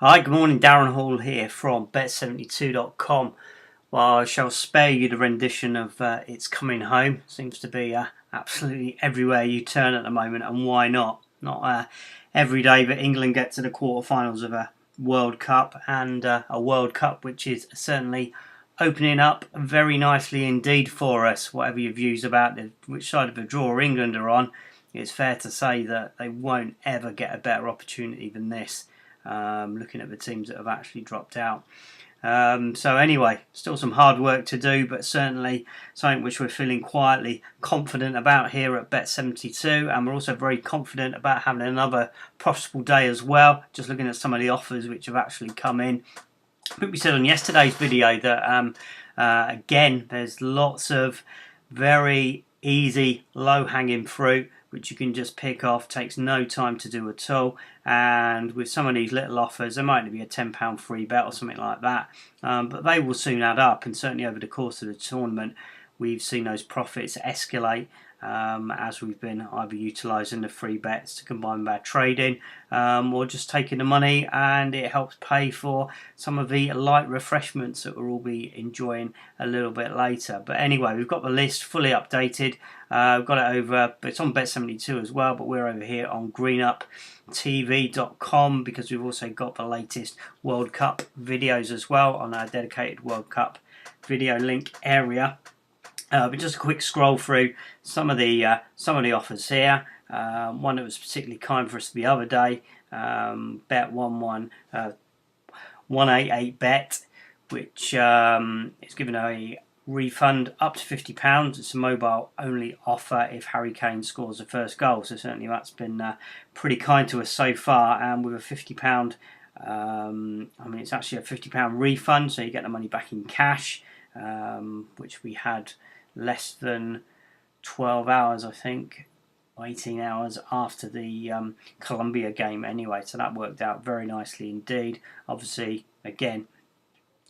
Hi, good morning. Darren Hall here from bet72.com. Well, I shall spare you the rendition of It's Coming Home. Seems to be absolutely everywhere you turn at the moment, and why not? Not every day that England get to the quarterfinals of a World Cup, and a World Cup which is certainly opening up very nicely indeed for us. Whatever your views about which side of the draw England are on, it's fair to say that they won't ever get a better opportunity than this. Looking at the teams that have actually dropped out. So anyway, still some hard work to do, but certainly something which we're feeling quietly confident about here at Bet72, and we're also very confident about having another profitable day as well. Just looking at some of the offers which have actually come in. I think we said on yesterday's video that again, there's lots of very easy, low-hanging fruit which you can just pick off, takes no time to do at all, and with some of these little offers, there might only be a £10 free bet or something like that, but they will soon add up, and certainly over the course of the tournament we've seen those profits escalate as we've been either utilising the free bets to combine with our trading, or just taking the money, and it helps pay for some of the light refreshments that we'll all be enjoying a little bit later. But anyway, we've got the list fully updated. We've got it over, but it's on Bet72 as well, but we're over here on greenuptv.com because we've also got the latest World Cup videos as well on our dedicated World Cup video link area. But just a quick scroll through some of the offers here. One that was particularly kind for us the other day, Bet188bet, which is giving a refund up to £50. It's a mobile only offer if Harry Kane scores the first goal. So certainly that's been pretty kind to us so far. And with a £50, it's actually a £50 refund, so you get the money back in cash, which we had less than 12 hours, I think, 18 hours after the Colombia game anyway, so that worked out very nicely indeed. Obviously, again,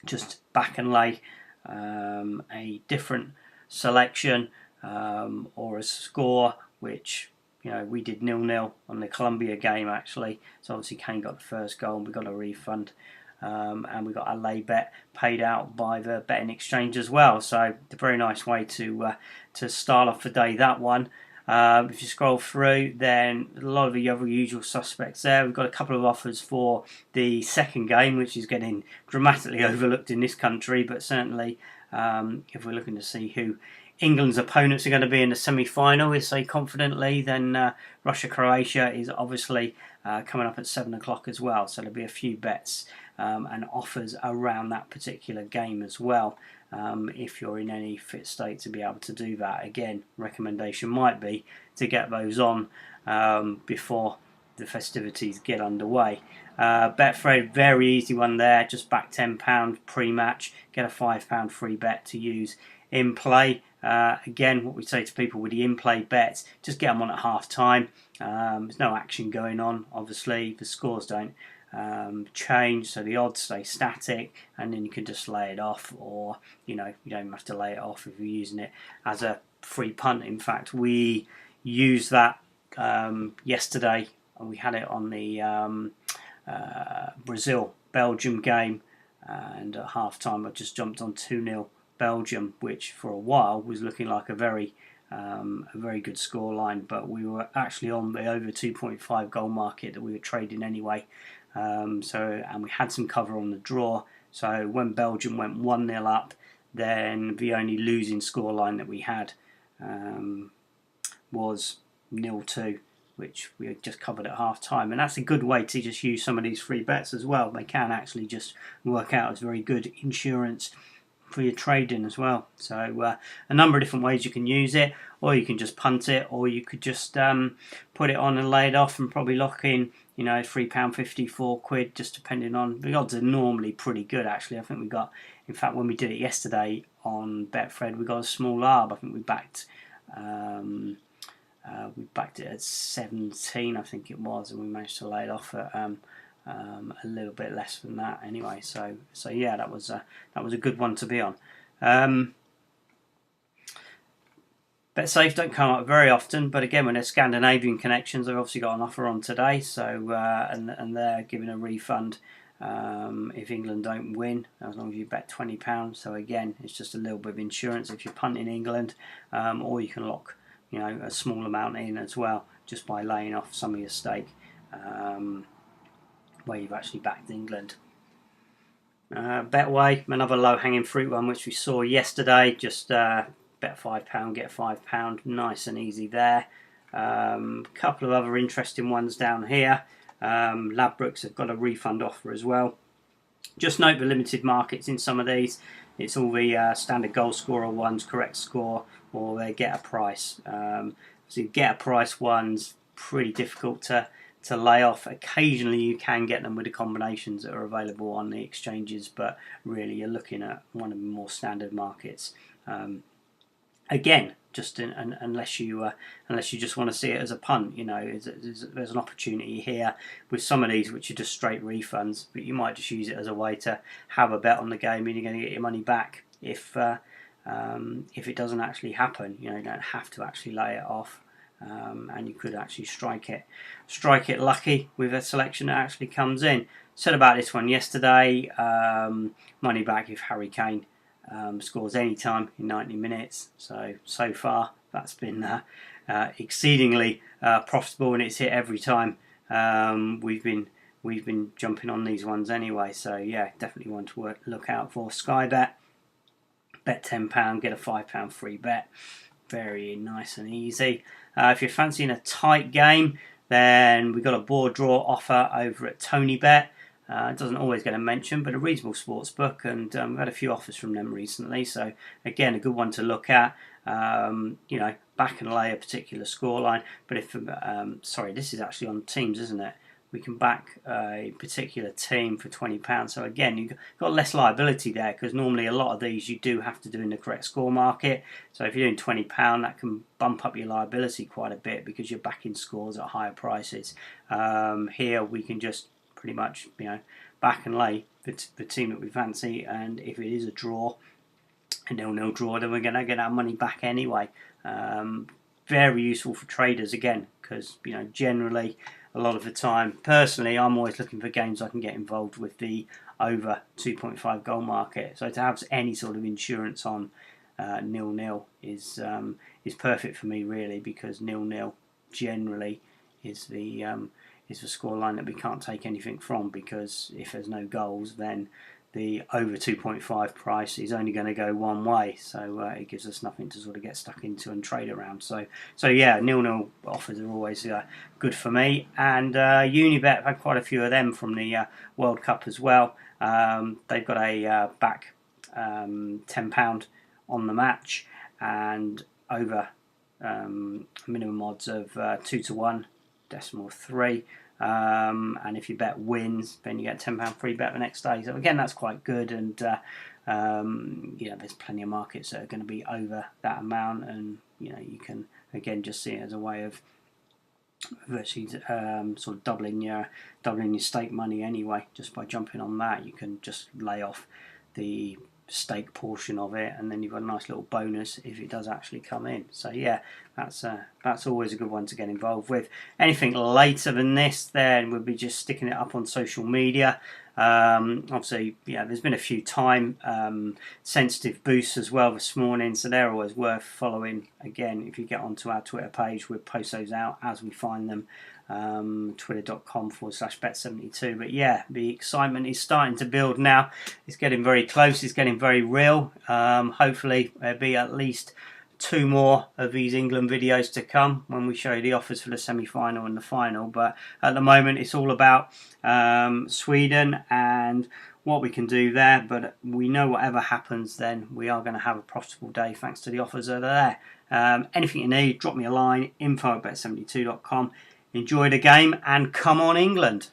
just back and lay a different selection or a score, which we did 0-0 on the Colombia game actually, so obviously Kane got the first goal and we got a refund. And we got a lay bet paid out by the betting exchange as well. So a very nice way to start off the day, that one. If you scroll through, then a lot of the other usual suspects there. We've got a couple of offers for the second game, which is getting dramatically overlooked in this country, but certainly if we're looking to see who England's opponents are going to be in the semi-final, we say confidently, then Russia-Croatia is obviously coming up at 7 o'clock as well. So there'll be a few bets and offers around that particular game as well. If you're in any fit state to be able to do that, again, recommendation might be to get those on before the festivities get underway. Betfred, very easy one there, just back £10 pre-match, get a £5 free bet to use in play. Again, what we say to people with the in-play bets, just get them on at half time. There's no action going on, obviously, the scores don't change, so the odds stay static, and then you can just lay it off, or you don't even have to lay it off if you're using it as a free punt. In fact, we used that yesterday, and we had it on the Brazil-Belgium game, and at half time I just jumped on 2-0 Belgium, which for a while was looking like a very good score line, but we were actually on the over 2.5 goal market that we were trading anyway. And we had some cover on the draw. So when Belgium went 1-0 up, then the only losing score line that we had was 0-2, which we had just covered at half time. And that's a good way to just use some of these free bets as well. They can actually just work out as very good insurance for your trading as well. So a number of different ways you can use it, or you can just punt it, or you could just put it on and lay it off and probably lock in £3.50, £4, just depending on the odds. Are normally pretty good actually. I think we got, in fact, when we did it yesterday on Betfred, we got a small arb. I think we backed it at 17, I think it was, and we managed to lay it off at a little bit less than that anyway. So yeah, that was a good one to be on. BetSafe don't come up very often, but again, when they're Scandinavian connections, they've obviously got an offer on today. So and they're giving a refund if England don't win, as long as you bet £20. So again, it's just a little bit of insurance if you're punting England, or you can lock, a small amount in as well, just by laying off some of your stake, where you've actually backed England. Betway, another low-hanging fruit one which we saw yesterday. Just bet £5, get £5, nice and easy there. Couple of other interesting ones down here. Ladbrokes have got a refund offer as well. Just note the limited markets in some of these. It's all the standard goal scorer ones, correct score, or they get a price. So you get a price ones, pretty difficult to lay off. Occasionally you can get them with the combinations that are available on the exchanges, but really you're looking at one of the more standard markets. Again, just unless you just want to see it as a punt, there's an opportunity here with some of these which are just straight refunds, but you might just use it as a way to have a bet on the game, and you're going to get your money back if it doesn't actually happen. You don't have to actually lay it off, and you could actually strike it lucky with a selection that actually comes in. Said about this one yesterday, money back if Harry Kane scores any time in 90 minutes. So far that's been exceedingly profitable, and it's hit every time we've been jumping on these ones anyway. So yeah, definitely one to look out for. Sky bet £10, get a £5 free bet. Very nice and easy. If you're fancying a tight game, then we've got a board draw offer over at TonyBet. It doesn't always get a mention, but a reasonable sports book, and we've had a few offers from them recently. So again, a good one to look at. Back and lay a particular scoreline. But if this is actually on teams, isn't it? We can back a particular team for £20. So again, you've got less liability there, because normally a lot of these you do have to do in the correct score market. So if you're doing £20, that can bump up your liability quite a bit, because you're backing scores at higher prices. Here we can just pretty much back and lay the team that we fancy, and if it is a draw, a 0-0 draw, then we're going to get our money back anyway. Very useful for traders again, because generally a lot of the time, personally, I'm always looking for games I can get involved with the over 2.5 goal market. So to have any sort of insurance on 0-0 is perfect for me, really, because 0-0 generally is the scoreline that we can't take anything from, because if there's no goals, then the over 2.5 price is only going to go one way, so it gives us nothing to sort of get stuck into and trade around. So yeah, 0-0 offers are always good for me. And Unibet, I've had quite a few of them from the World Cup as well. They've got a back £10 on the match, and over minimum odds of 2-1, decimal 3. And if you bet wins, then you get £10 free bet the next day. So again, that's quite good, and there's plenty of markets that are going to be over that amount, and you can again just see it as a way of virtually sort of doubling your stake money anyway. Just by jumping on that, you can just lay off the stake portion of it, and then you've got a nice little bonus if it does actually come in. So yeah, that's always a good one to get involved with. Anything later than this, then we'll be just sticking it up on social media. Obviously, there's been a few time sensitive boosts as well this morning, so they're always worth following. Again, if you get onto our Twitter page, we'll post those out as we find them. Twitter.com/bet72. But yeah, the excitement is starting to build now. It's getting very close, it's getting very real. Hopefully there'll be at least 2 more of these England videos to come when we show you the offers for the semi-final and the final. But at the moment it's all about Sweden and what we can do there. But we know whatever happens, then we are going to have a profitable day thanks to the offers that are there. Anything you need, drop me a line, info@bet72.com. Enjoy the game, and come on England.